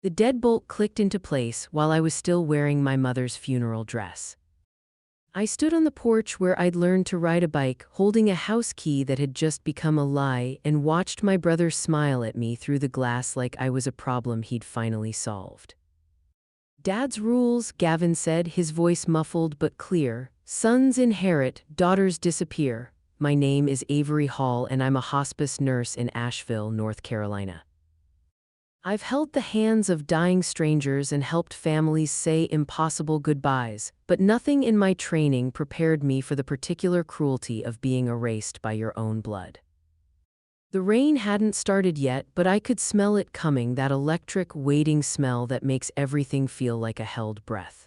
The deadbolt clicked into place while I was still wearing my mother's funeral dress. I stood on the porch where I'd learned to ride a bike, holding a house key that had just become a lie, and watched my brother smile at me through the glass like I was a problem he'd finally solved. "Dad's rules," Gavin said, his voice muffled but clear. "Sons inherit, daughters disappear. My name is Avery Hall and I'm a hospice nurse in Asheville, North Carolina. I've held the hands of dying strangers and helped families say impossible goodbyes, but nothing in my training prepared me for the particular cruelty of being erased by your own blood." The rain hadn't started yet, but I could smell it coming, that electric, waiting smell that makes everything feel like a held breath.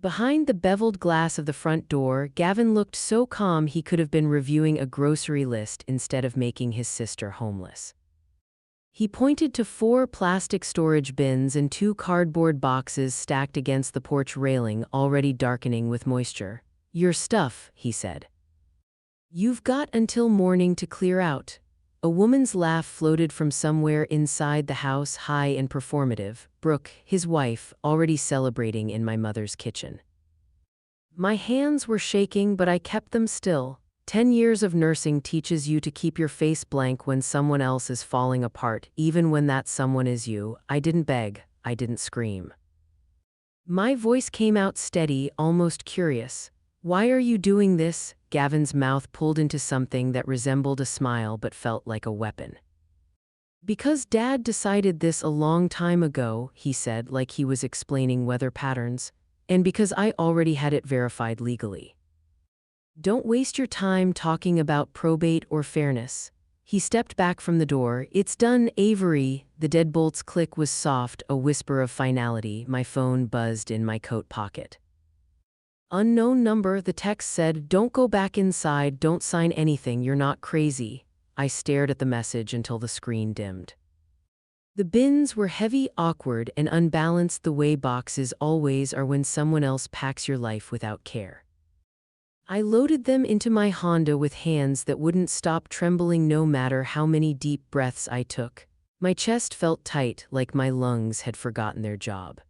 Behind the beveled glass of the front door, Gavin looked so calm he could have been reviewing a grocery list instead of making his sister homeless. He pointed to 4 plastic storage bins and 2 cardboard boxes stacked against the porch railing, already darkening with moisture. "Your stuff," he said. "You've got until morning to clear out." A woman's laugh floated from somewhere inside the house, high and performative. Brooke, his wife, already celebrating in my mother's kitchen. My hands were shaking, but I kept them still. 10 years of nursing teaches you to keep your face blank when someone else is falling apart, even when that someone is you. I didn't beg, I didn't scream. My voice came out steady, almost curious. "Why are you doing this?" Gavin's mouth pulled into something that resembled a smile but felt like a weapon. "Because Dad decided this a long time ago," he said, like he was explaining weather patterns, "and because I already had it verified legally. Don't waste your time talking about probate or fairness." He stepped back from the door. "It's done, Avery." The deadbolt's click was soft, a whisper of finality. My phone buzzed in my coat pocket. "Unknown number," the text said. "Don't go back inside, don't sign anything, you're not crazy." I stared at the message until the screen dimmed. The bins were heavy, awkward, and unbalanced the way boxes always are when someone else packs your life without care. I loaded them into my Honda with hands that wouldn't stop trembling no matter how many deep breaths I took. My chest felt tight, like my lungs had forgotten their job.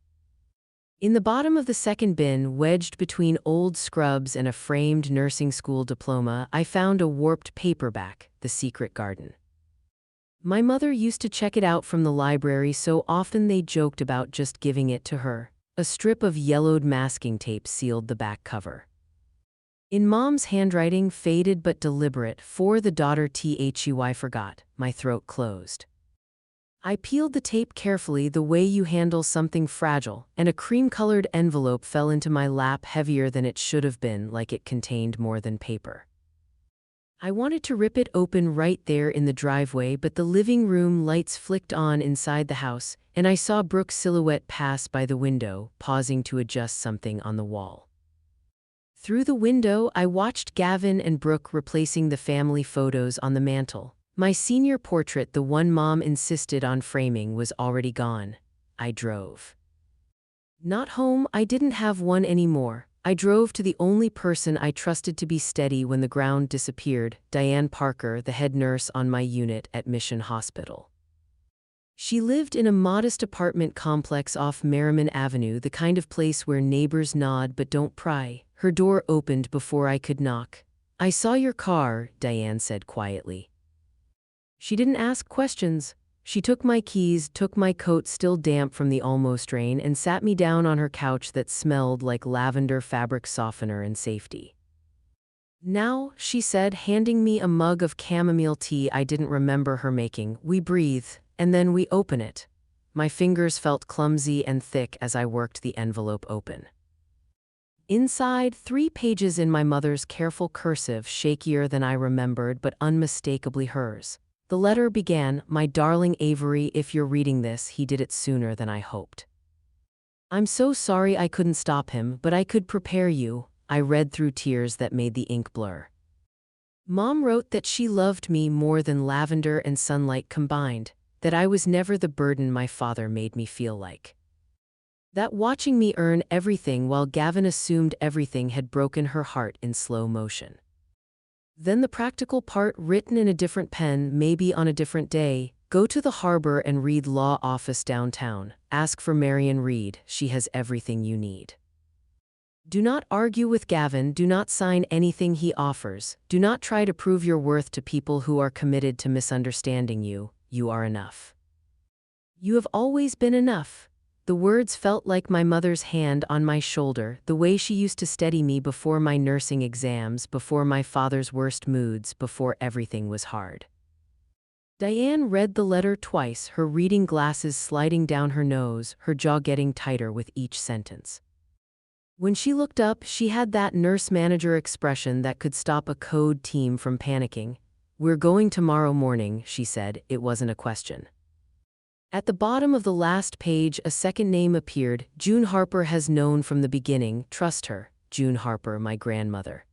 In the bottom of the second bin, wedged between old scrubs and a framed nursing school diploma, I found a warped paperback, The Secret Garden. My mother used to check it out from the library so often they joked about just giving it to her. A strip of yellowed masking tape sealed the back cover. In Mom's handwriting, faded but deliberate, "For the daughter THUI forgot." My throat closed. I peeled the tape carefully, the way you handle something fragile, and a cream-colored envelope fell into my lap, heavier than it should have been, like it contained more than paper. I wanted to rip it open right there in the driveway, but the living room lights flicked on inside the house, and I saw Brooke's silhouette pass by the window, pausing to adjust something on the wall. Through the window, I watched Gavin and Brooke replacing the family photos on the mantel. My senior portrait, the one Mom insisted on framing, was already gone. I drove. Not home, I didn't have one anymore. I drove to the only person I trusted to be steady when the ground disappeared, Diane Parker, the head nurse on my unit at Mission Hospital. She lived in a modest apartment complex off Merriman Avenue, the kind of place where neighbors nod but don't pry. Her door opened before I could knock. "I saw your car," Diane said quietly. She didn't ask questions. She took my keys, took my coat still damp from the almost rain, and sat me down on her couch that smelled like lavender fabric softener and safety. "Now," she said, handing me a mug of chamomile tea I didn't remember her making, "we breathe, and then we open it." My fingers felt clumsy and thick as I worked the envelope open. Inside, 3 pages in my mother's careful cursive, shakier than I remembered but unmistakably hers. The letter began, "My darling Avery, if you're reading this, he did it sooner than I hoped. I'm so sorry I couldn't stop him, but I could prepare you." I read through tears that made the ink blur. Mom wrote that she loved me more than lavender and sunlight combined, that I was never the burden my father made me feel like. That watching me earn everything while Gavin assumed everything had broken her heart in slow motion. Then the practical part, written in a different pen, maybe on a different day, Go to the harbor and read law office downtown. Ask for Marion Reed. She has everything you need. Do not argue with Gavin. Do not sign anything he offers. Do not try to prove your worth to people who are committed to misunderstanding you. You are enough. You have always been enough. The words felt like my mother's hand on my shoulder, the way she used to steady me before my nursing exams, before my father's worst moods, before everything was hard. Diane read the letter twice, her reading glasses sliding down her nose, her jaw getting tighter with each sentence. When she looked up, she had that nurse manager expression that could stop a code team from panicking. "We're going tomorrow morning," she said. It wasn't a question. At the bottom of the last page, a second name appeared. June Harper has known from the beginning. Trust her. June Harper, my grandmother.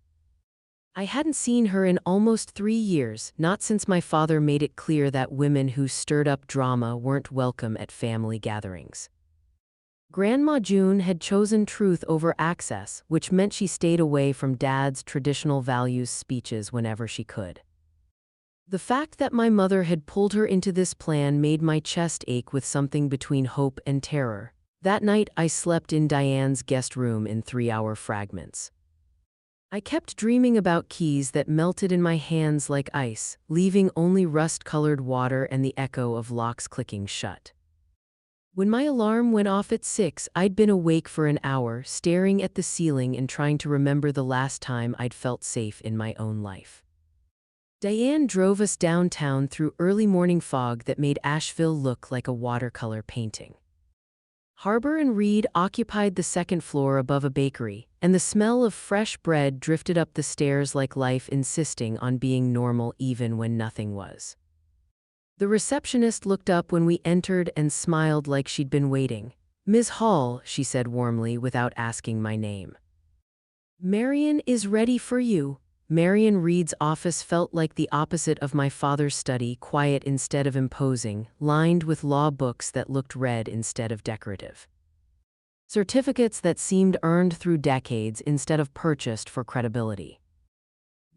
I hadn't seen her in almost 3 years, not since my father made it clear that women who stirred up drama weren't welcome at family gatherings. Grandma June had chosen truth over access, which meant she stayed away from Dad's traditional values speeches whenever she could. The fact that my mother had pulled her into this plan made my chest ache with something between hope and terror. That night, I slept in Diane's guest room in 3-hour fragments. I kept dreaming about keys that melted in my hands like ice, leaving only rust-colored water and the echo of locks clicking shut. When my alarm went off at 6, I'd been awake for an hour, staring at the ceiling and trying to remember the last time I'd felt safe in my own life. Diane drove us downtown through early morning fog that made Asheville look like a watercolor painting. Harbor and Reed occupied the second floor above a bakery, and the smell of fresh bread drifted up the stairs like life insisting on being normal even when nothing was. The receptionist looked up when we entered and smiled like she'd been waiting. "Ms. Hall," she said warmly without asking my name. "Marion is ready for you." Marion Reed's office felt like the opposite of my father's study, quiet instead of imposing, lined with law books that looked red instead of decorative. Certificates that seemed earned through decades instead of purchased for credibility.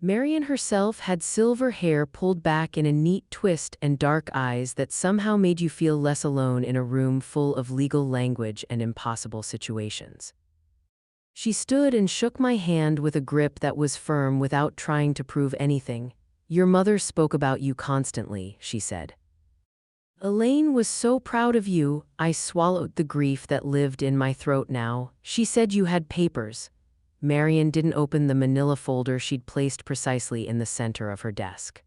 Marion herself had silver hair pulled back in a neat twist and dark eyes that somehow made you feel less alone in a room full of legal language and impossible situations. She stood and shook my hand with a grip that was firm without trying to prove anything. "Your mother spoke about you constantly," she said. "Elaine was so proud of you." I swallowed the grief that lived in my throat now. "She said you had papers." Marion didn't open the manila folder she'd placed precisely in the center of her desk.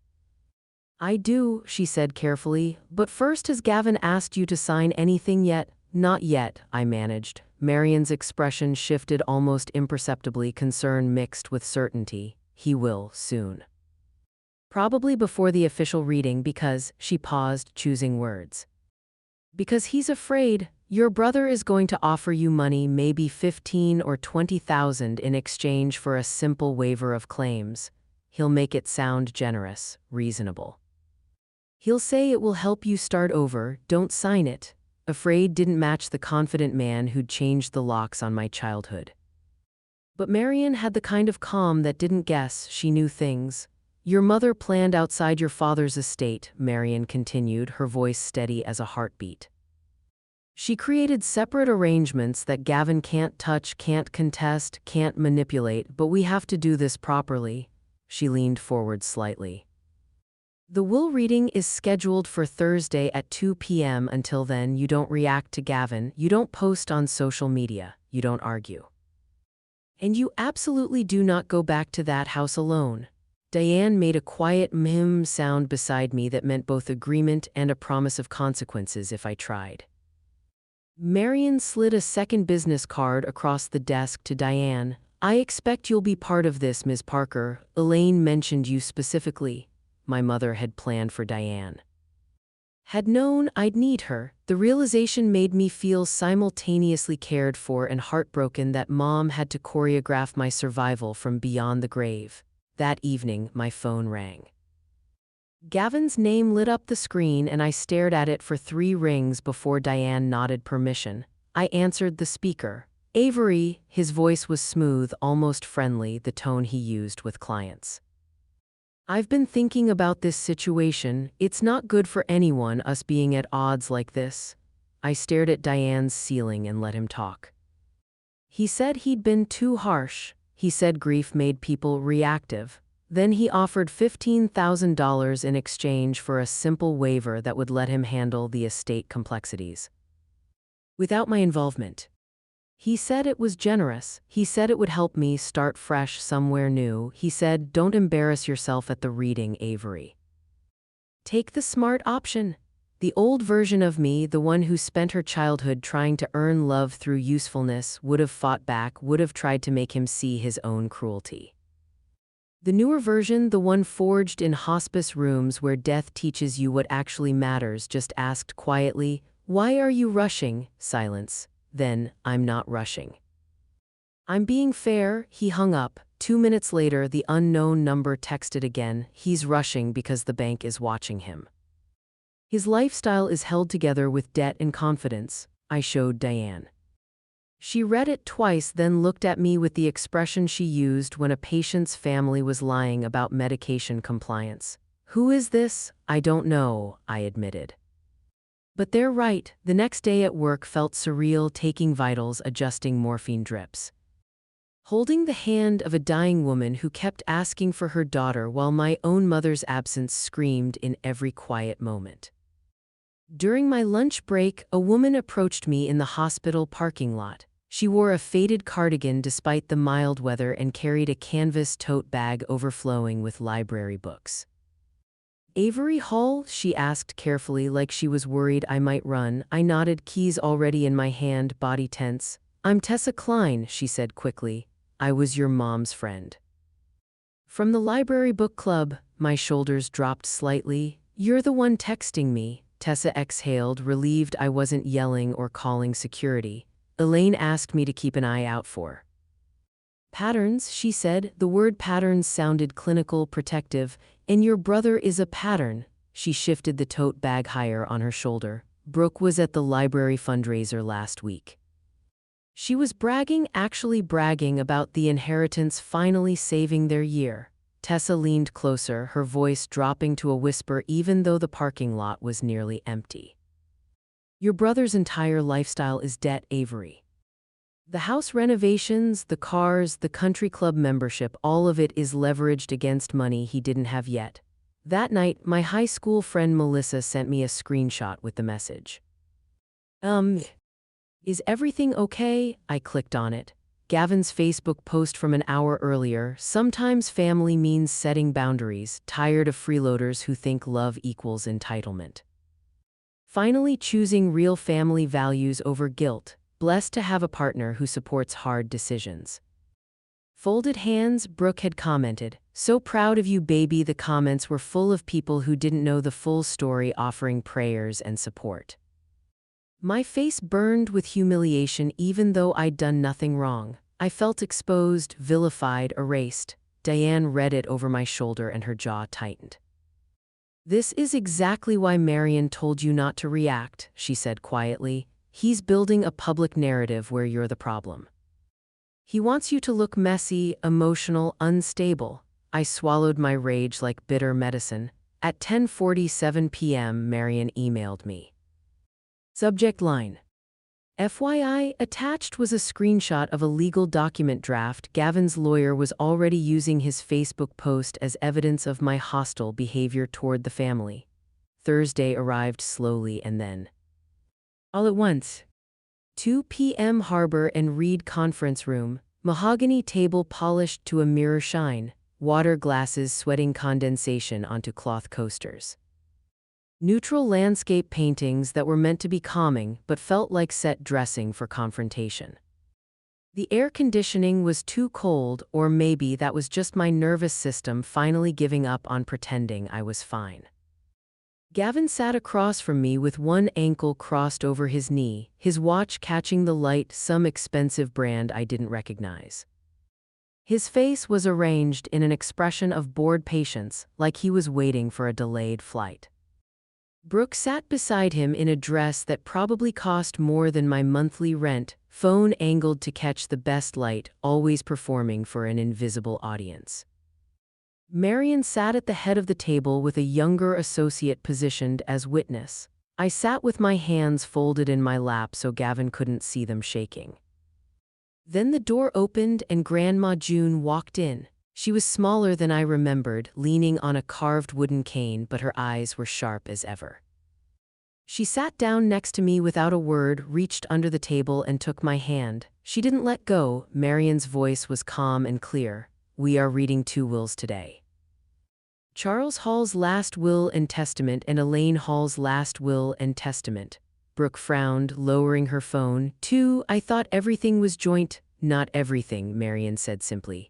"I do," she said carefully, "but first, has Gavin asked you to sign anything yet?" "Not yet," I managed. Marion's expression shifted almost imperceptibly, concern mixed with certainty. "He will, soon. Probably before the official reading because," she paused, choosing words. "Because he's afraid. Your brother is going to offer you money, maybe 15 or 20,000 in exchange for a simple waiver of claims. He'll make it sound generous, reasonable. He'll say it will help you start over. Don't sign it." Afraid didn't match the confident man who'd changed the locks on my childhood. But Marion had the kind of calm that didn't guess. She knew things. "Your mother planned outside your father's estate," Marion continued, her voice steady as a heartbeat. "She created separate arrangements that Gavin can't touch, can't contest, can't manipulate, but we have to do this properly." She leaned forward slightly. "The will reading is scheduled for Thursday at 2 p.m. Until then, you don't react to Gavin, you don't post on social media, you don't argue. And you absolutely do not go back to that house alone." Diane made a quiet mmm sound beside me that meant both agreement and a promise of consequences if I tried. Marion slid a second business card across the desk to Diane. "I expect you'll be part of this, Ms. Parker. Elaine mentioned you specifically." My mother had planned for Diane. Had known I'd need her. The realization made me feel simultaneously cared for and heartbroken that Mom had to choreograph my survival from beyond the grave. That evening, my phone rang. Gavin's name lit up the screen and I stared at it for 3 rings before Diane nodded permission. I answered the speaker. "Avery," his voice was smooth, almost friendly, the tone he used with clients. I've been thinking about this situation. It's not good for anyone, us being at odds like this. I stared at Diane's ceiling and let him talk. He said he'd been too harsh. He said grief made people reactive. Then he offered $15,000 in exchange for a simple waiver that would let him handle the estate complexities without my involvement. He said it was generous. He said it would help me start fresh somewhere new. He said, "Don't embarrass yourself at the reading, Avery. Take the smart option." The old version of me, the one who spent her childhood trying to earn love through usefulness, would have fought back, would have tried to make him see his own cruelty. The newer version, the one forged in hospice rooms where death teaches you what actually matters, just asked quietly, "Why are you rushing?" Silence. Then, "I'm not rushing. I'm being fair." He hung up. 2 minutes later, the unknown number texted again. He's rushing because the bank is watching him. His lifestyle is held together with debt and confidence. I showed Diane. She read it twice, then looked at me with the expression she used when a patient's family was lying about medication compliance. "Who is this?" "I don't know," I admitted. But they're right. The next day at work felt surreal, taking vitals, adjusting morphine drips, holding the hand of a dying woman who kept asking for her daughter while my own mother's absence screamed in every quiet moment. During my lunch break, a woman approached me in the hospital parking lot. She wore a faded cardigan despite the mild weather and carried a canvas tote bag overflowing with library books. "Avery Hall?" she asked carefully, like she was worried I might run. I nodded, keys already in my hand, body tense. "I'm Tessa Klein," she said quickly. "I was your mom's friend from the library book club." My shoulders dropped slightly. "You're the one texting me." Tessa exhaled, relieved I wasn't yelling or calling security. "Elaine asked me to keep an eye out for patterns," she said. The word patterns sounded clinical, protective. "And your brother is a pattern." She shifted the tote bag higher on her shoulder. "Brooke was at the library fundraiser last week. She was bragging, actually bragging about the inheritance finally saving their year." Tessa leaned closer, her voice dropping to a whisper even though the parking lot was nearly empty. "Your brother's entire lifestyle is debt, Avery. The house renovations, the cars, the country club membership, all of it is leveraged against money he didn't have yet." That night, my high school friend Melissa sent me a screenshot with the message. Is everything okay?" I clicked on it. Gavin's Facebook post from an hour earlier. "Sometimes family means setting boundaries, tired of freeloaders who think love equals entitlement. Finally choosing real family values over guilt. Blessed to have a partner who supports hard decisions." Folded hands, Brooke had commented. "So proud of you, baby." The comments were full of people who didn't know the full story, offering prayers and support. My face burned with humiliation even though I'd done nothing wrong. I felt exposed, vilified, erased. Diane read it over my shoulder and her jaw tightened. "This is exactly why Marion told you not to react," she said quietly. "He's building a public narrative where you're the problem. He wants you to look messy, emotional, unstable." I swallowed my rage like bitter medicine. At 10:47 p.m., Marion emailed me. Subject line: FYI, attached was a screenshot of a legal document draft. Gavin's lawyer was already using his Facebook post as evidence of my hostile behavior toward the family. Thursday arrived slowly and then all at once. 2 p.m. Harbor and Reed conference room, mahogany table polished to a mirror shine, water glasses sweating condensation onto cloth coasters. Neutral landscape paintings that were meant to be calming but felt like set dressing for confrontation. The air conditioning was too cold, or maybe that was just my nervous system finally giving up on pretending I was fine. Gavin sat across from me with one ankle crossed over his knee, his watch catching the light, some expensive brand I didn't recognize. His face was arranged in an expression of bored patience, like he was waiting for a delayed flight. Brooke sat beside him in a dress that probably cost more than my monthly rent, phone angled to catch the best light, always performing for an invisible audience. Marian sat at the head of the table with a younger associate positioned as witness. I sat with my hands folded in my lap so Gavin couldn't see them shaking. Then the door opened and Grandma June walked in. She was smaller than I remembered, leaning on a carved wooden cane, but her eyes were sharp as ever. She sat down next to me without a word, reached under the table and took my hand. She didn't let go. Marian's voice was calm and clear. "We are reading 2 wills today. Charles Hall's last will and testament and Elaine Hall's last will and testament." Brooke frowned, lowering her phone. "2, I thought everything was joint." "Not everything," Marian said simply.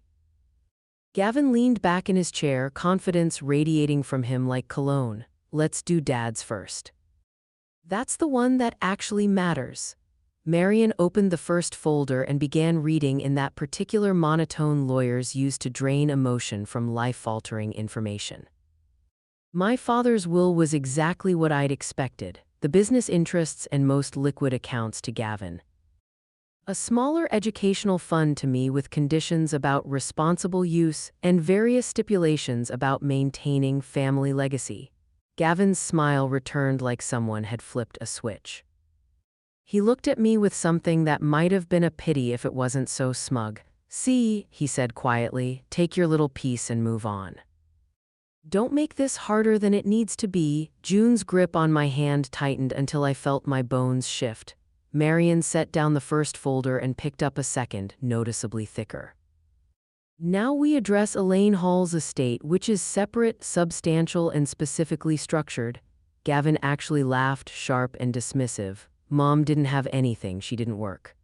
Gavin leaned back in his chair, confidence radiating from him like cologne. "Let's do Dad's first. That's the one that actually matters." Marian opened the first folder and began reading in that particular monotone lawyers use to drain emotion from life-altering information. My father's will was exactly what I'd expected: the business interests and most liquid accounts to Gavin. A smaller educational fund to me with conditions about responsible use and various stipulations about maintaining family legacy. Gavin's smile returned like someone had flipped a switch. He looked at me with something that might have been a pity if it wasn't so smug. "See," he said quietly, "take your little piece and move on. Don't make this harder than it needs to be." June's grip on my hand tightened until I felt my bones shift. Marian set down the first folder and picked up a second, noticeably thicker. "Now we address Elaine Hall's estate, which is separate, substantial, and specifically structured." Gavin actually laughed, sharp and dismissive. "Mom didn't have anything, she didn't work.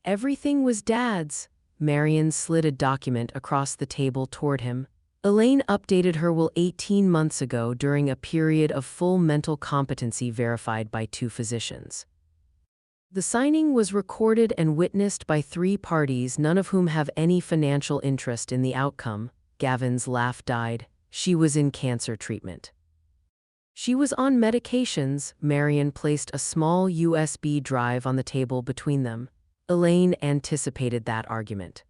Everything was Dad's." Marian slid a document across the table toward him. "Elaine updated her will 18 months ago during a period of full mental competency verified by 2 physicians. The signing was recorded and witnessed by 3 parties, none of whom have any financial interest in the outcome." Gavin's laugh died. "She was in cancer treatment. She was on medications." Marian placed a small USB drive on the table between them. Elaine anticipated that argument.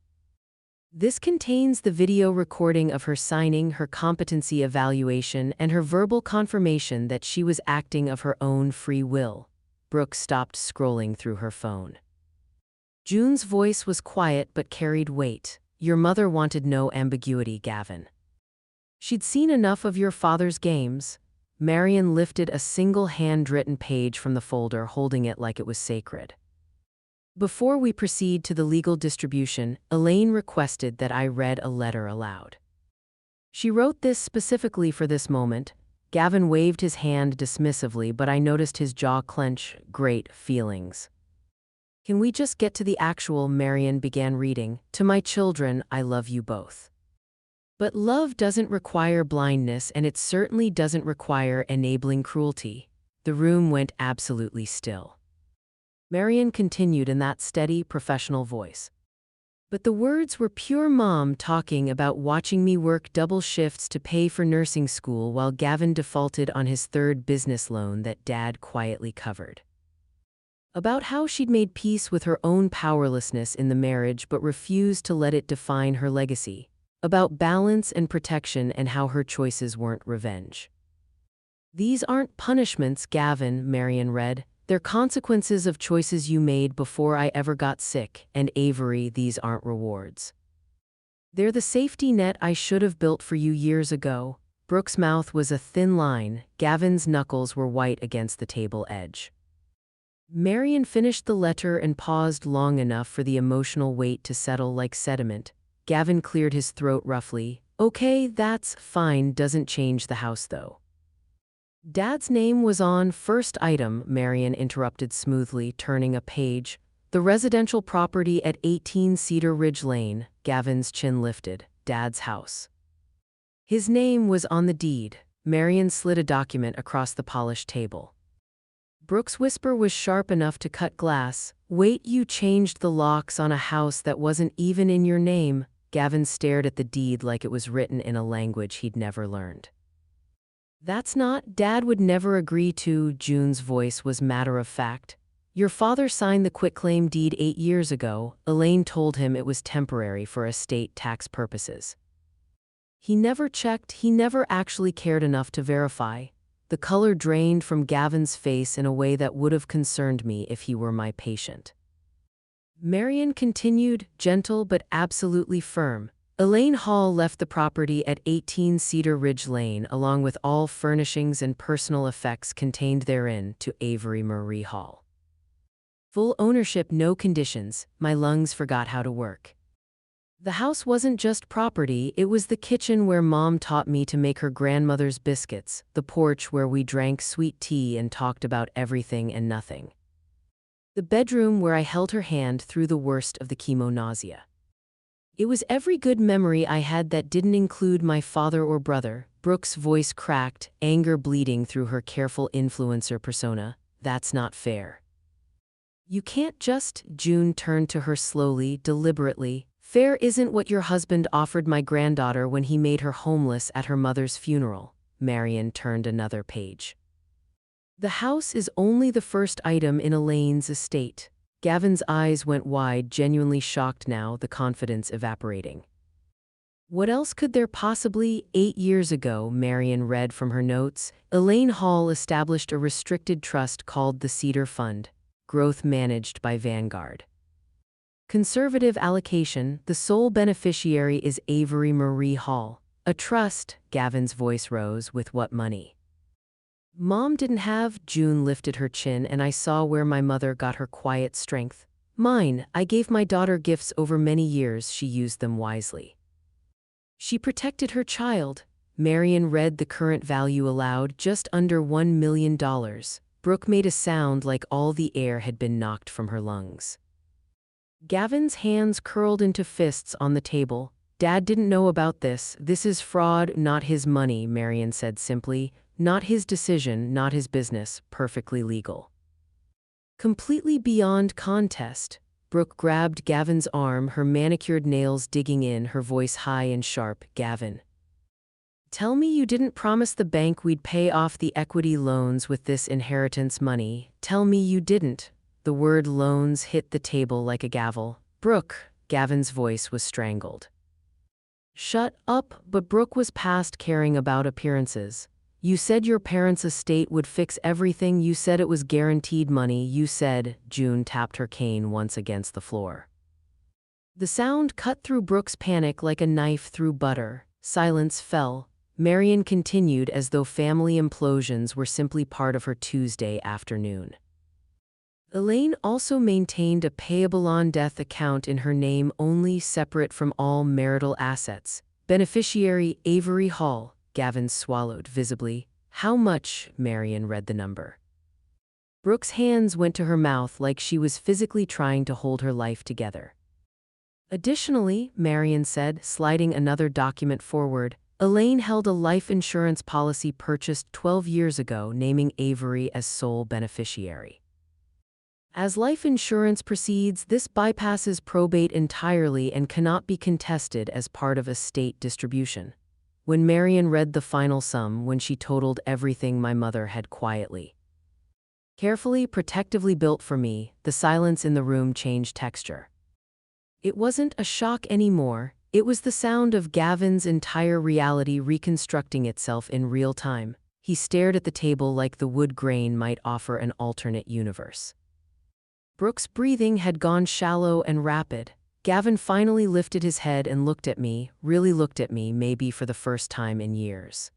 "This contains the video recording of her signing, her competency evaluation, and her verbal confirmation that she was acting of her own free will." Brooke stopped scrolling through her phone. June's voice was quiet but carried weight. "Your mother wanted no ambiguity, Gavin. She'd seen enough of your father's games." Marian lifted a single handwritten page from the folder, holding it like it was sacred. "Before we proceed to the legal distribution, Elaine requested that I read a letter aloud. She wrote this specifically for this moment." Gavin waved his hand dismissively, but I noticed his jaw clench. "Great feelings. Can we just get to the actual?" Marian began reading. "To my children, I love you both. But love doesn't require blindness, and it certainly doesn't require enabling cruelty." The room went absolutely still. Marian continued in that steady, professional voice. "But the words were pure Mom talking about watching me work double shifts to pay for nursing school while Gavin defaulted on his 3rd business loan that Dad quietly covered. About how she'd made peace with her own powerlessness in the marriage but refused to let it define her legacy. About balance and protection and how her choices weren't revenge. These aren't punishments, Gavin, Marian read. They're consequences of choices you made before I ever got sick, and Avery, these aren't rewards. They're the safety net I should have built for you years ago. Brooke's mouth was a thin line. Gavin's knuckles were white against the table edge. Marian finished the letter and paused long enough for the emotional weight to settle like sediment. Gavin cleared his throat roughly. Okay, that's fine, doesn't change the house though. Dad's name was on first item, Marian interrupted smoothly, turning a page. The residential property at 18 Cedar Ridge Lane. Gavin's chin lifted. Dad's house. His name was on the deed. Marian slid a document across the polished table. Brooke's whisper was sharp enough to cut glass. Wait, you changed the locks on a house that wasn't even in your name. Gavin stared at the deed like it was written in a language he'd never learned. That's not, Dad would never agree to, June's voice was matter of fact. Your father signed the quitclaim deed 8 years ago. Elaine told him it was temporary for estate tax purposes. He never checked, he never actually cared enough to verify. The color drained from Gavin's face in a way that would have concerned me if he were my patient. Marion continued, gentle but absolutely firm. Elaine Hall left the property at 18 Cedar Ridge Lane along with all furnishings and personal effects contained therein to Avery Marie Hall. Full ownership, no conditions. My lungs forgot how to work. The house wasn't just property, it was the kitchen where Mom taught me to make her grandmother's biscuits, the porch where we drank sweet tea and talked about everything and nothing. The bedroom where I held her hand through the worst of the chemo nausea. It was every good memory I had that didn't include my father or brother. Brooke's voice cracked, anger bleeding through her careful influencer persona. That's not fair. You can't just. June turned to her slowly, deliberately. Fair isn't what your husband offered my granddaughter when he made her homeless at her mother's funeral. Marion turned another page. The house is only the first item in Elaine's estate. Gavin's eyes went wide, genuinely shocked now, the confidence evaporating. What else could there possibly? 8 years ago, Marion read from her notes, Elaine Hall established a restricted trust called the Cedar Fund, growth managed by Vanguard. Conservative allocation, the sole beneficiary is Avery Marie Hall. A trust, Gavin's voice rose, with what money? Mom didn't have. June lifted her chin and I saw where my mother got her quiet strength. Mine. I gave my daughter gifts over many years, she used them wisely. She protected her child. Marion read the current value aloud, just under $1 million. Brooke made a sound like all the air had been knocked from her lungs. Gavin's hands curled into fists on the table. Dad didn't know about this. This is fraud, not his money, Marion said simply. Not his decision, not his business, perfectly legal. Completely beyond contest. Brooke grabbed Gavin's arm, her manicured nails digging in, her voice high and sharp. Gavin. Tell me you didn't promise the bank we'd pay off the equity loans with this inheritance money. Tell me you didn't. The word loans hit the table like a gavel. Brooke, Gavin's voice was strangled. Shut up, but Brooke was past caring about appearances. You said your parents' estate would fix everything. You said it was guaranteed money. You said. June tapped her cane once against the floor. The sound cut through Brooke's panic like a knife through butter. Silence fell. Marion continued as though family implosions were simply part of her Tuesday afternoon. Elaine also maintained a payable on death account in her name only, separate from all marital assets. Beneficiary Avery Hall. Gavin swallowed visibly. How much? Marion read the number. Brooke's hands went to her mouth like she was physically trying to hold her life together. Additionally, Marion said, sliding another document forward, Elaine held a life insurance policy purchased 12 years ago, naming Avery as sole beneficiary. As life insurance proceeds, this bypasses probate entirely and cannot be contested as part of estate distribution. When Marion read the final sum, when she totaled everything my mother had quietly, carefully, protectively built for me, the silence in the room changed texture. It wasn't a shock anymore, it was the sound of Gavin's entire reality reconstructing itself in real time. He stared at the table like the wood grain might offer an alternate universe. Brooke's breathing had gone shallow and rapid. Gavin finally lifted his head and looked at me, really looked at me, maybe for the first time in years.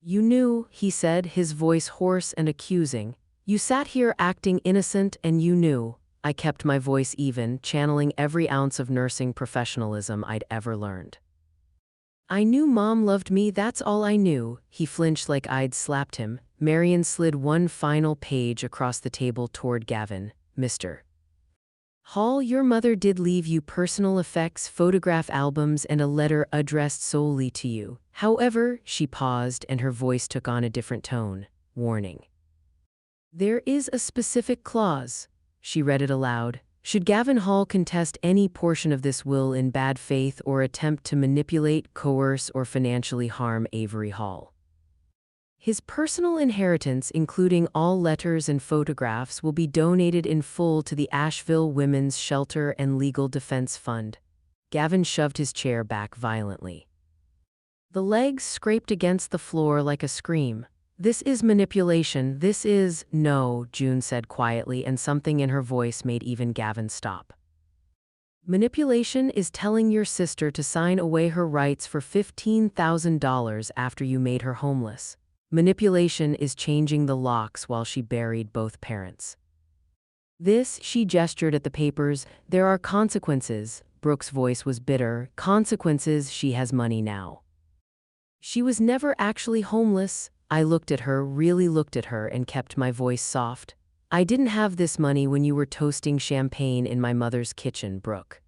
You knew, he said, his voice hoarse and accusing. You sat here acting innocent and you knew. I kept my voice even, channeling every ounce of nursing professionalism I'd ever learned. I knew Mom loved me, that's all I knew. He flinched like I'd slapped him. Marion slid one final page across the table toward Gavin. Mr. Hall, your mother did leave you personal effects, photograph albums, and a letter addressed solely to you. However, she paused and her voice took on a different tone. Warning. There is a specific clause. She read it aloud. Should Gavin Hall contest any portion of this will in bad faith or attempt to manipulate, coerce, or financially harm Avery Hall, his personal inheritance, including all letters and photographs, will be donated in full to the Asheville Women's Shelter and Legal Defense Fund. Gavin shoved his chair back violently. The legs scraped against the floor like a scream. "This is manipulation, this is—" "No," June said quietly, and something in her voice made even Gavin stop. "Manipulation is telling your sister to sign away her rights for $15,000 after you made her homeless. Manipulation is changing the locks while she buried both parents. This," she gestured at the papers, "there are consequences." Brooke's voice was bitter. "Consequences, she has money now. She was never actually homeless." I looked at her, really looked at her, and kept my voice soft. "I didn't have this money when you were toasting champagne in my mother's kitchen, Brooke.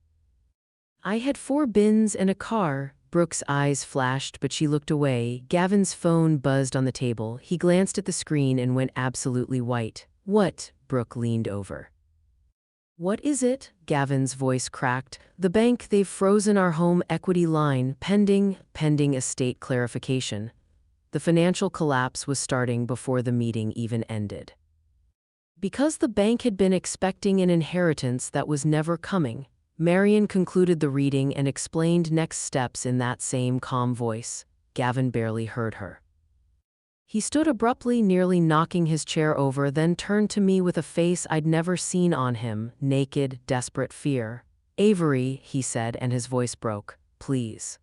I had 4 bins and a car." Brooke's eyes flashed, but she looked away. Gavin's phone buzzed on the table. He glanced at the screen and went absolutely white. "What?" Brooke leaned over. "What is it?" Gavin's voice cracked. "The bank, they've frozen our home equity line, pending estate clarification." The financial collapse was starting before the meeting even ended. Because the bank had been expecting an inheritance that was never coming, Marion concluded the reading and explained next steps in that same calm voice. Gavin barely heard her. He stood abruptly, nearly knocking his chair over, then turned to me with a face I'd never seen on him, naked, desperate fear. "Avery," he said, and his voice broke, "please.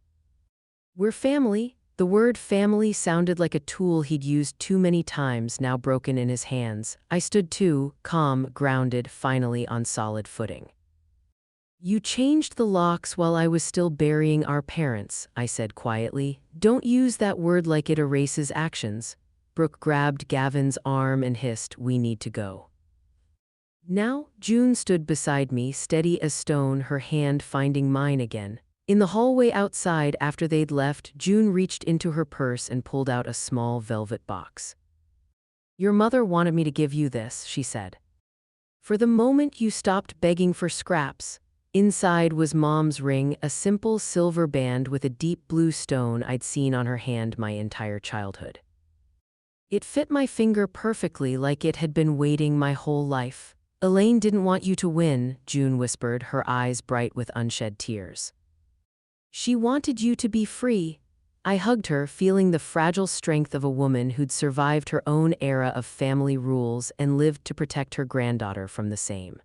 We're family." The word family sounded like a tool he'd used too many times, now broken in his hands. I stood too, calm, grounded, finally on solid footing. "You changed the locks while I was still burying our parents," I said quietly. "Don't use that word like it erases actions." Brooke grabbed Gavin's arm and hissed, "We need to go." Now, June stood beside me, steady as stone, her hand finding mine again. In the hallway outside, after they'd left, June reached into her purse and pulled out a small velvet box. "Your mother wanted me to give you this," she said. "For the moment you stopped begging for scraps." Inside was Mom's ring, a simple silver band with a deep blue stone I'd seen on her hand my entire childhood. It fit my finger perfectly, like it had been waiting my whole life. "Elaine didn't want you to win," June whispered, her eyes bright with unshed tears. "She wanted you to be free." I hugged her, feeling the fragile strength of a woman who'd survived her own era of family rules and lived to protect her granddaughter from the same.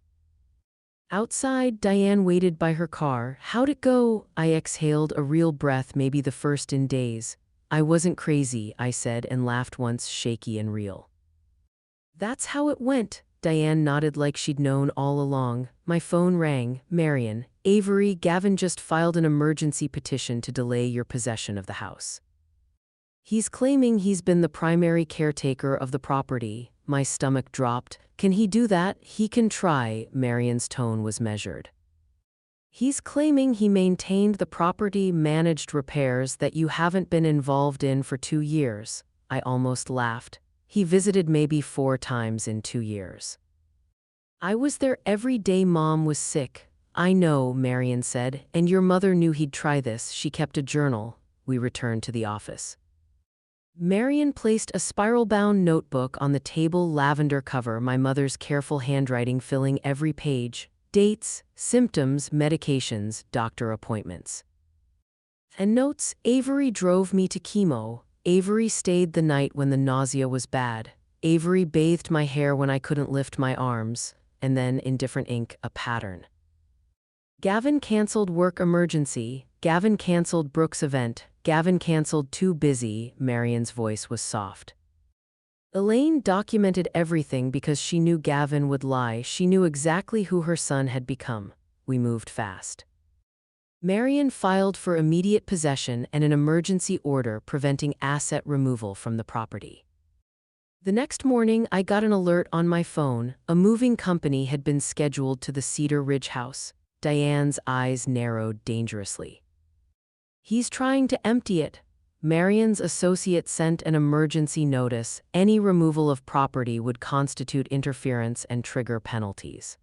Outside, Diane waited by her car. "How'd it go?" I exhaled, a real breath, maybe the first in days. "I wasn't crazy," I said, and laughed once, shaky and real. "That's how it went." Diane nodded like she'd known all along. My phone rang. "Marion, Avery, Gavin just filed an emergency petition to delay your possession of the house. He's claiming he's been the primary caretaker of the property." My stomach dropped. "Can he do that?" "He can try." Marion's tone was measured. "He's claiming he maintained the property, managed repairs that you haven't been involved in for 2 years. I almost laughed. "He visited maybe 4 times in 2 years. I was there every day Mom was sick." "I know," Marion said, "and your mother knew he'd try this. She kept a journal." We returned to the office. Marion placed a spiral-bound notebook on the table, lavender cover, my mother's careful handwriting filling every page. Dates, symptoms, medications, doctor appointments. And notes: Avery drove me to chemo. Avery stayed the night when the nausea was bad. Avery bathed my hair when I couldn't lift my arms. And then, in different ink, a pattern. Gavin canceled work emergency. Gavin canceled Brooke's event. Gavin canceled too busy. Marion's voice was soft. Elaine documented everything because she knew Gavin would lie. She knew exactly who her son had become. We moved fast. Marion filed for immediate possession and an emergency order preventing asset removal from the property. The next morning, I got an alert on my phone. A moving company had been scheduled to the Cedar Ridge house. Diane's eyes narrowed dangerously. "He's trying to empty it." Marion's associate sent an emergency notice. Any removal of property would constitute interference and trigger penalties.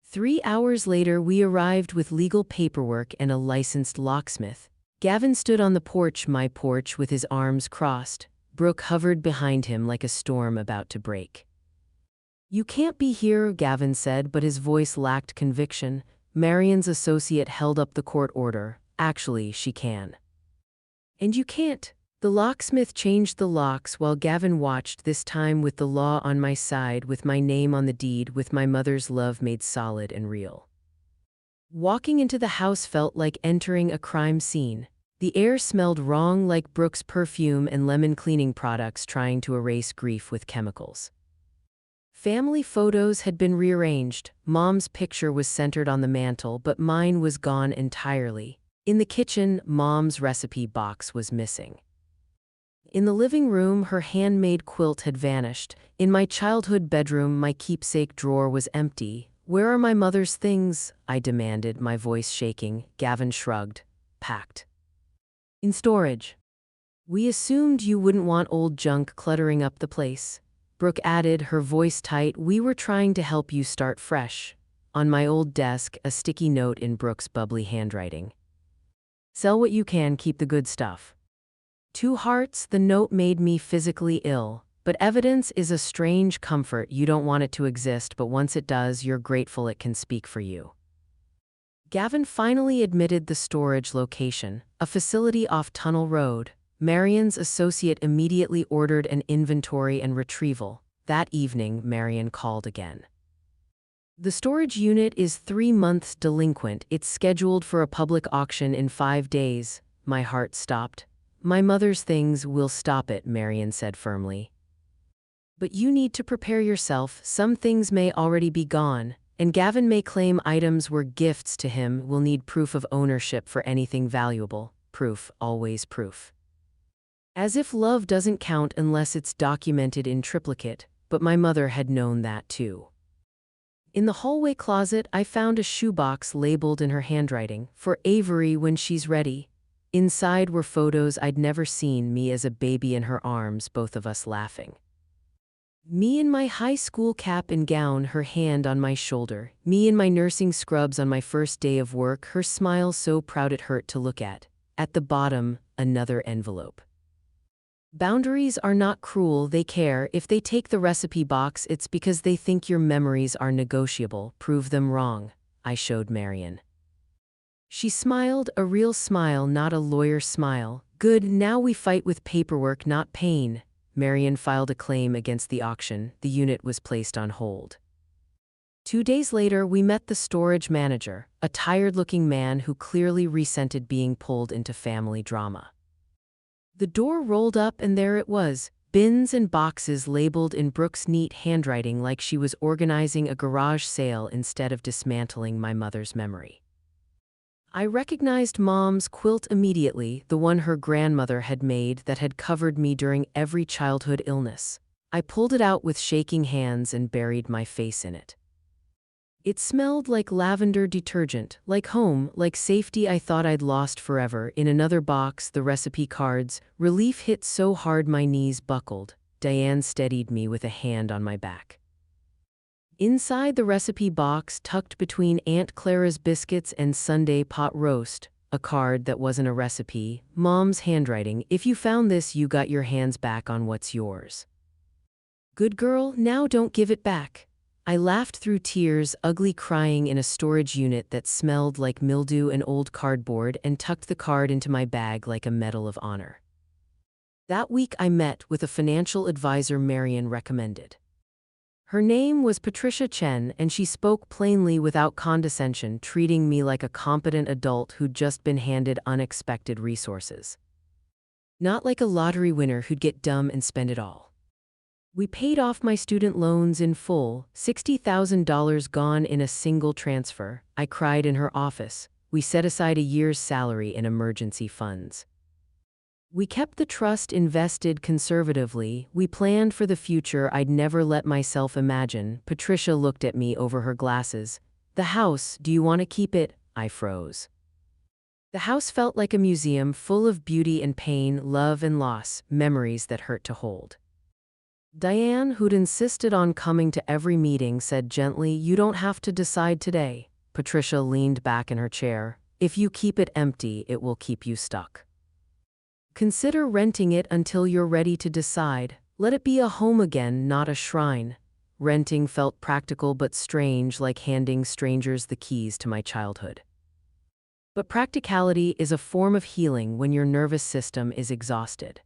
3 hours later, we arrived with legal paperwork and a licensed locksmith. Gavin stood on the porch, my porch, with his arms crossed. Brooke hovered behind him like a storm about to break. "You can't be here," Gavin said, but his voice lacked conviction. Marion's associate held up the court order. "Actually, she can." And you can't. The locksmith changed the locks while Gavin watched, this time with the law on my side, with my name on the deed, with my mother's love made solid and real. Walking into the house felt like entering a crime scene. The air smelled wrong, like Brooke's perfume and lemon cleaning products trying to erase grief with chemicals. Family photos had been rearranged. Mom's picture was centered on the mantel, but mine was gone entirely. In the kitchen, Mom's recipe box was missing. In the living room, her handmade quilt had vanished. In my childhood bedroom, my keepsake drawer was empty. "Where are my mother's things?" I demanded, my voice shaking. Gavin shrugged. "Packed. In storage." "We assumed you wouldn't want old junk cluttering up the place," Brooke added, her voice tight. "We were trying to help you start fresh." On my old desk, a sticky note in Brooke's bubbly handwriting. "Sell what you can, keep the good stuff." Two hearts. The note made me physically ill. But evidence is a strange comfort. You don't want it to exist, but once it does, you're grateful it can speak for you. Gavin finally admitted the storage location, a facility off Tunnel Road. Marion's associate immediately ordered an inventory and retrieval. That evening, Marion called again. "The storage unit is 3 months delinquent. It's scheduled for a public auction in 5 days. My heart stopped. "My mother's things will stop it," Marion said firmly. "But you need to prepare yourself. Some things may already be gone, and Gavin may claim items were gifts to him. We'll need proof of ownership for anything valuable. Proof, always proof." As if love doesn't count unless it's documented in triplicate, but my mother had known that too. In the hallway closet, I found a shoebox labeled in her handwriting, "For Avery when she's ready." Inside were photos I'd never seen, me as a baby in her arms, both of us laughing. Me in my high school cap and gown, her hand on my shoulder. Me in my nursing scrubs on my first day of work, her smile so proud it hurt to look at. At the bottom, another envelope. "Boundaries are not cruel, they care. If they take the recipe box, it's because they think your memories are negotiable. Prove them wrong," I showed Marion. She smiled, a real smile, not a lawyer smile. "Good, now we fight with paperwork, not pain." Marion filed a claim against the auction. The unit was placed on hold. 2 days later, we met the storage manager, a tired-looking man who clearly resented being pulled into family drama. The door rolled up and there it was, bins and boxes labeled in Brooke's neat handwriting, like she was organizing a garage sale instead of dismantling my mother's memory. I recognized Mom's quilt immediately, the one her grandmother had made that had covered me during every childhood illness. I pulled it out with shaking hands and buried my face in it. It smelled like lavender detergent, like home, like safety I thought I'd lost forever. In another box, the recipe cards. Relief hit so hard my knees buckled. Diane steadied me with a hand on my back. Inside the recipe box, tucked between Aunt Clara's biscuits and Sunday pot roast, a card that wasn't a recipe, Mom's handwriting. "If you found this, you got your hands back on what's yours. Good girl, now don't give it back." I laughed through tears, ugly crying in a storage unit that smelled like mildew and old cardboard, and tucked the card into my bag like a medal of honor. That week I met with a financial advisor Marion recommended. Her name was Patricia Chen, and she spoke plainly without condescension, treating me like a competent adult who'd just been handed unexpected resources. Not like a lottery winner who'd get dumb and spend it all. We paid off my student loans in full, $60,000 gone in a single transfer. I cried in her office. We set aside a year's salary in emergency funds. We kept the trust invested conservatively. We planned for the future I'd never let myself imagine. Patricia looked at me over her glasses. "The house, do you want to keep it?" I froze. The house felt like a museum full of beauty and pain, love and loss, memories that hurt to hold. Diane, who'd insisted on coming to every meeting, said gently, "You don't have to decide today." Patricia leaned back in her chair. "If you keep it empty, it will keep you stuck. Consider renting it until you're ready to decide. Let it be a home again, not a shrine." Renting felt practical but strange, like handing strangers the keys to my childhood. But practicality is a form of healing when your nervous system is exhausted.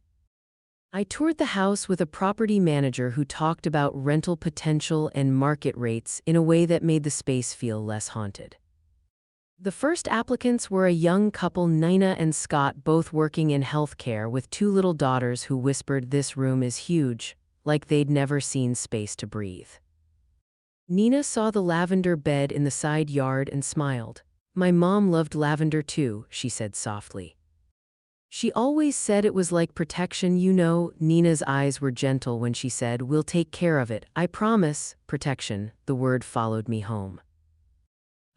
I toured the house with a property manager who talked about rental potential and market rates in a way that made the space feel less haunted. The first applicants were a young couple, Nina and Scott, both working in healthcare with two little daughters who whispered, "This room is huge," like they'd never seen space to breathe. Nina saw the lavender bed in the side yard and smiled. "My mom loved lavender too," she said softly. "She always said it was like protection, you know." Nina's eyes were gentle when she said, "We'll take care of it, I promise." Protection, the word followed me home.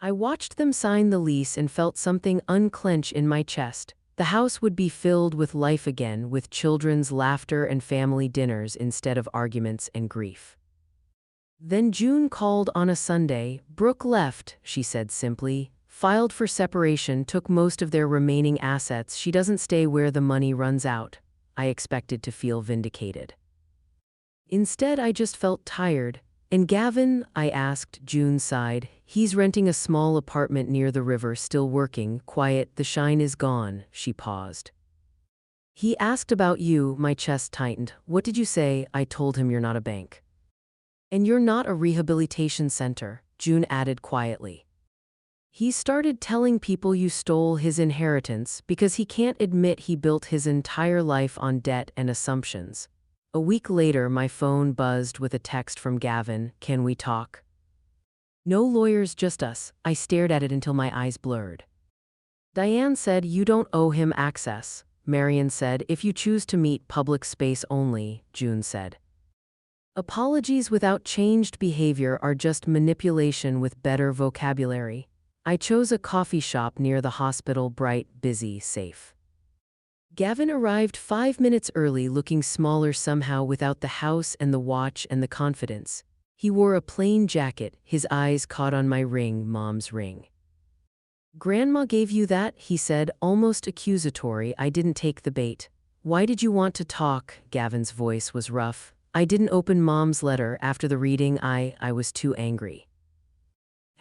I watched them sign the lease and felt something unclench in my chest. The house would be filled with life again, with children's laughter and family dinners instead of arguments and grief. Then June called on a Sunday. "Brooke left," she said simply. "Filed for separation, took most of their remaining assets. She doesn't stay where the money runs out." I expected to feel vindicated. Instead, I just felt tired. "And Gavin?" I asked. June sighed. "He's renting a small apartment near the river, still working, quiet. The shine is gone." She paused. "He asked about you." My chest tightened. "What did you say?" I told him, "You're not a bank. And you're not a rehabilitation center," June added quietly. "He started telling people you stole his inheritance because he can't admit he built his entire life on debt and assumptions." A week later, my phone buzzed with a text from Gavin. "Can we talk?" "No lawyers, just us." I stared at it until my eyes blurred. Diane said, "You don't owe him access." Marion said, "If you choose to meet, public space only." June said, "Apologies without changed behavior are just manipulation with better vocabulary." I chose a coffee shop near the hospital, bright, busy, safe. Gavin arrived 5 minutes early, looking smaller somehow without the house and the watch and the confidence. He wore a plain jacket, his eyes caught on my ring, Mom's ring. "Grandma gave you that?" he said, almost accusatory. I didn't take the bait. "Why did you want to talk?" Gavin's voice was rough. "I didn't open Mom's letter after the reading. I was too angry.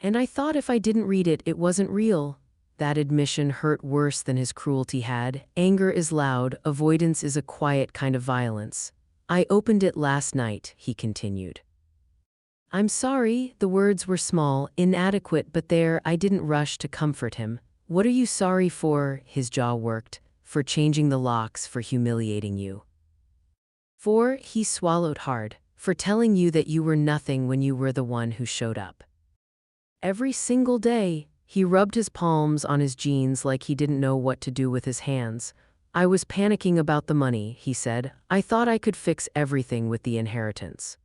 And I thought if I didn't read it, it wasn't real." That admission hurt worse than his cruelty had. "Anger is loud, avoidance is a quiet kind of violence. I opened it last night," he continued. "I'm sorry." The words were small, inadequate, but there. I didn't rush to comfort him. "What are you sorry for?" His jaw worked. "For changing the locks, for humiliating you." "For," he swallowed hard, "for telling you that you were nothing when you were the one who showed up. Every single day." He rubbed his palms on his jeans like he didn't know what to do with his hands. "I was panicking about the money," he said. "I thought I could fix everything with the inheritance.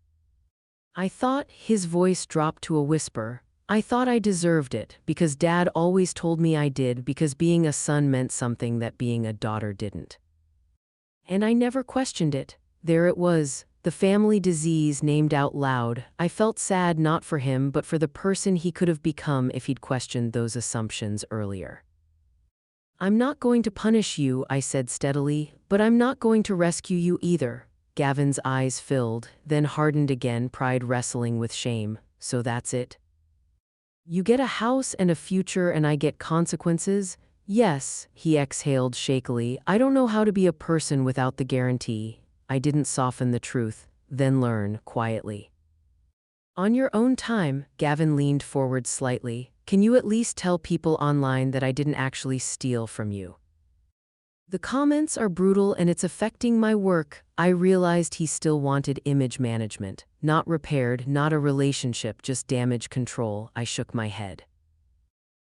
I thought," his voice dropped to a whisper, "I thought I deserved it, because Dad always told me I did, because being a son meant something that being a daughter didn't. And I never questioned it." There it was, the family disease named out loud. I felt sad, not for him, but for the person he could have become if he'd questioned those assumptions earlier. "I'm not going to punish you," I said steadily, "but I'm not going to rescue you either." Gavin's eyes filled, then hardened again, pride wrestling with shame. "So that's it? You get a house and a future and I get consequences?" "Yes," he exhaled shakily. "I don't know how to be a person without the guarantee." I didn't soften the truth, "Then learn, quietly. On your own time." Gavin leaned forward slightly. "Can you at least tell people online that I didn't actually steal from you? The comments are brutal and it's affecting my work." I realized he still wanted image management. Not repaired, not a relationship, just damage control. I shook my head.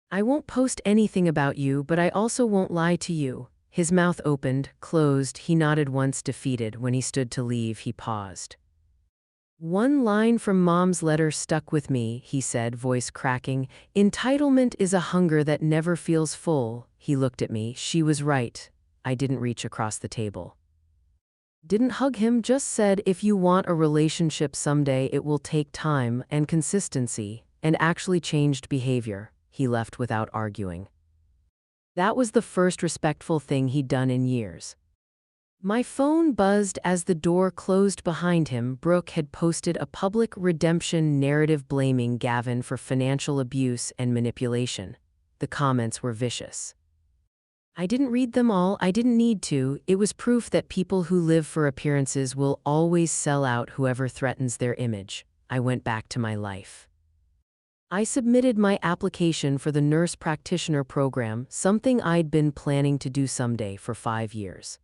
"I won't post anything about you, but I also won't lie to you." His mouth opened, closed. He nodded once, defeated. When he stood to leave, he paused. "One line from Mom's letter stuck with me," he said, voice cracking. "Entitlement is a hunger that never feels full." He looked at me. She was right. I didn't reach across the table. Didn't hug him, just said, "If you want a relationship someday, it will take time and consistency," and actually changed behavior. He left without arguing. That was the first respectful thing he'd done in years. My phone buzzed as the door closed behind him. Brooke had posted a public redemption narrative blaming Gavin for financial abuse and manipulation. The comments were vicious. I didn't read them all, I didn't need to. It was proof that people who live for appearances will always sell out whoever threatens their image. I went back to my life. I submitted my application for the nurse practitioner program, something I'd been planning to do someday for 5 years.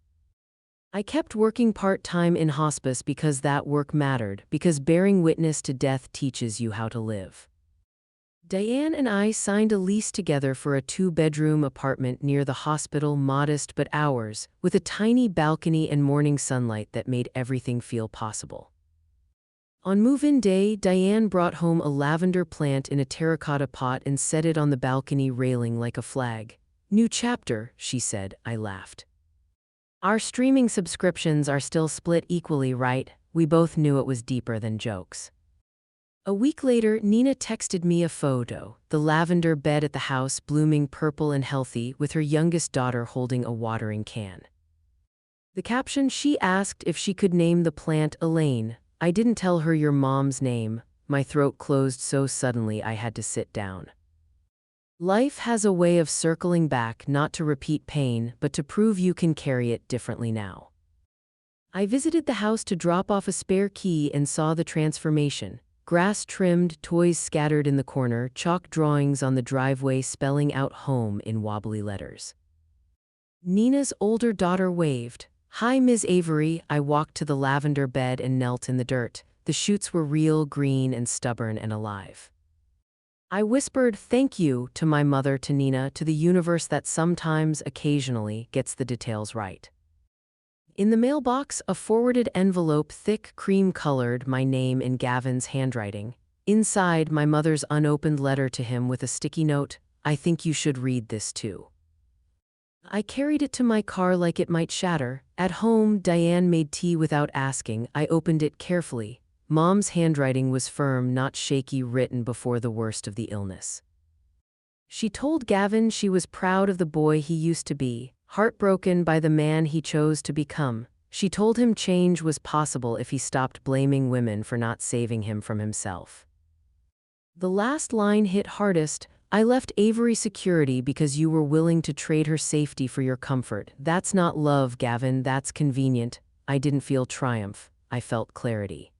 I kept working part-time in hospice because that work mattered, because bearing witness to death teaches you how to live. Diane and I signed a lease together for a 2-bedroom apartment near the hospital, modest but ours, with a tiny balcony and morning sunlight that made everything feel possible. On move-in day, Diane brought home a lavender plant in a terracotta pot and set it on the balcony railing like a flag. "New chapter," she said. I laughed. "Our streaming subscriptions are still split equally, right?" We both knew it was deeper than jokes. A week later, Nina texted me a photo, the lavender bed at the house blooming purple and healthy, with her youngest daughter holding a watering can. The caption: she asked if she could name the plant Elaine. I didn't tell her your mom's name. My throat closed so suddenly I had to sit down. Life has a way of circling back, not to repeat pain, but to prove you can carry it differently now. I visited the house to drop off a spare key and saw the transformation. Grass trimmed, toys scattered in the corner, chalk drawings on the driveway spelling out home in wobbly letters. Nina's older daughter waved. "Hi, Ms. Avery." I walked to the lavender bed and knelt in the dirt. The shoots were real, green and stubborn and alive. I whispered "thank you" to my mother, to Nina, to the universe that sometimes, occasionally, gets the details right. In the mailbox, a forwarded envelope, thick, cream-colored, my name in Gavin's handwriting. Inside, my mother's unopened letter to him with a sticky note: "I think you should read this too." I carried it to my car like it might shatter. At home, Diane made tea without asking. I opened it carefully. Mom's handwriting was firm, not shaky, written before the worst of the illness. She told Gavin she was proud of the boy he used to be, heartbroken by the man he chose to become. She told him change was possible if he stopped blaming women for not saving him from himself. The last line hit hardest. "I left Avery security because you were willing to trade her safety for your comfort. That's not love, Gavin, that's convenient." I didn't feel triumph. I felt clarity.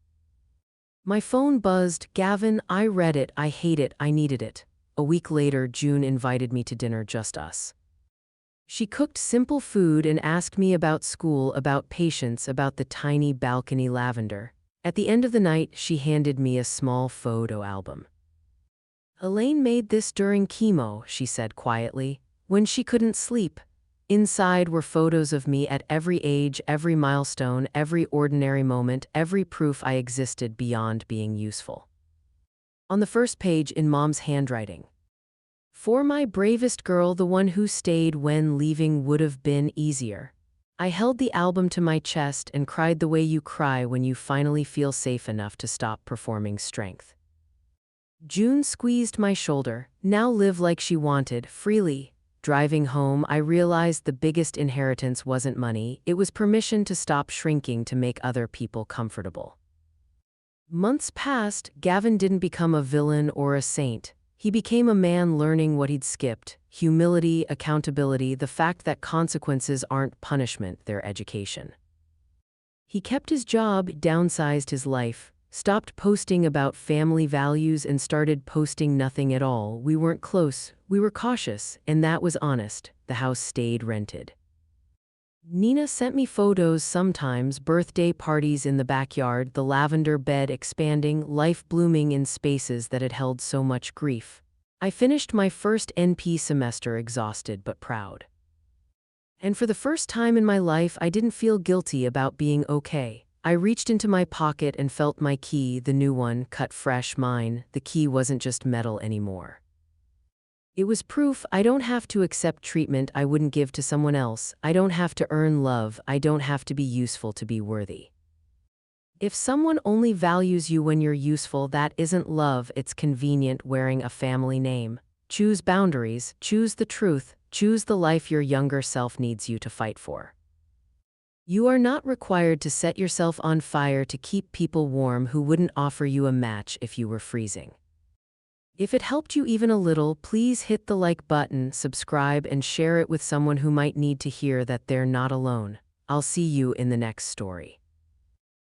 My phone buzzed. "Gavin, I read it. I hate it. I needed it." A week later, June invited me to dinner, just us. She cooked simple food and asked me about school, about patience, about the tiny balcony lavender. At the end of the night, she handed me a small photo album. "Elaine made this during chemo," she said quietly, "when she couldn't sleep." Inside were photos of me at every age, every milestone, every ordinary moment, every proof I existed beyond being useful. On the first page, in Mom's handwriting: "For my bravest girl, the one who stayed when leaving would have been easier." I held the album to my chest and cried the way you cry when you finally feel safe enough to stop performing strength. June squeezed my shoulder. "Now live like she wanted, freely." Driving home, I realized the biggest inheritance wasn't money, it was permission to stop shrinking to make other people comfortable. Months passed. Gavin didn't become a villain or a saint. He became a man learning what he'd skipped: humility, accountability, the fact that consequences aren't punishment, they're education. He kept his job, downsized his life, stopped posting about family values and started posting nothing at all. We weren't close, we were cautious, and that was honest. The house stayed rented. Nina sent me photos sometimes, birthday parties in the backyard, the lavender bed expanding, life blooming in spaces that had held so much grief. I finished my first NP semester exhausted but proud. And for the first time in my life, I didn't feel guilty about being okay. I reached into my pocket and felt my key, the new one, cut fresh, mine. The key wasn't just metal anymore. It was proof I don't have to accept treatment I wouldn't give to someone else. I don't have to earn love. I don't have to be useful to be worthy. If someone only values you when you're useful, that isn't love, it's convenient wearing a family name. Choose boundaries, choose the truth, choose the life your younger self needs you to fight for. You are not required to set yourself on fire to keep people warm who wouldn't offer you a match if you were freezing. If it helped you even a little, please hit the like button, subscribe, and share it with someone who might need to hear that they're not alone. I'll see you in the next story.